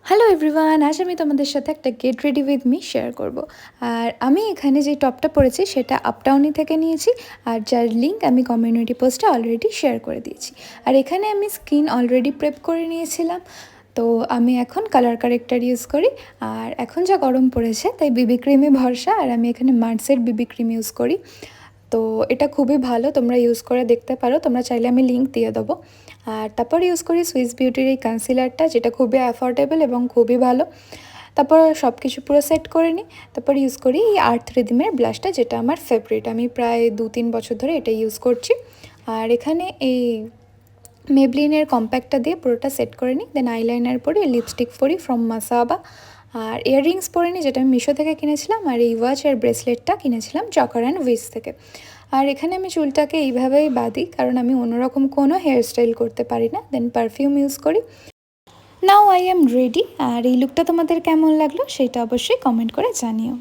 Hello everyone, আজ আমি তোমাদের সাথে একটা get ready with me share করব। আর আমি এখানে যে টপটা পরেছি সেটা আপটাউনি থেকে নিয়েছি, আর যার লিঙ্ক আমি কমিউনিটি পোস্টে অলরেডি শেয়ার করে দিয়েছি। আর এখানে আমি স্কিন অলরেডি প্রেপ করে নিয়েছিলাম, তো আমি এখন কালার কারেক্টার ইউজ করি। আর এখন যা গরম পড়েছে তাই বিবি ক্রিমে ভরসা, আর আমি এখানে মার্সের বিবি ক্রিম ইউজ করি। তো এটা খুবই ভালো, তোমরা ইউজ করে দেখতে পারো, তোমরা চাইলে আমি লিঙ্ক দিয়ে দেবো। আর তারপর ইউজ করি সুইস বিউটির এই কনসিলারটা, যেটা খুবই অ্যাফোর্ডেবল এবং খুবই ভালো। তারপর সব কিছু পুরো সেট করে নিই। তারপর ইউজ করি এই আর্থ রিদিমের ব্লাশটা, যেটা আমার ফেভারিট, আমি প্রায় 2-3 বছর ধরে এটা ইউজ করছি। আর এখানে এই মেবলিনের কম্প্যাক্টটা দিয়ে পুরোটা সেট করে নিই। দেন আইলাইনার পরি, লিপস্টিক পরি ফ্রম মাসাবা। আর ইয়াররিংস পরে নিই, যেটা আমি মিশো থেকে কিনেছিলাম। আর এই ওয়াচ আর ব্রেসলেটটা কিনেছিলাম চকার অ্যান্ড উইস থেকে। আর এখানে আমি চুলটাকে এইভাবেই বাঁধি, কারণ আমি অন্যরকম কোনো হেয়ার স্টাইল করতে পারি না। দেন পারফিউম ইউজ করি। Now I am ready. আর এই লুকটা তোমাদের কেমন লাগলো সেটা অবশ্যই কমেন্ট করে জানিও।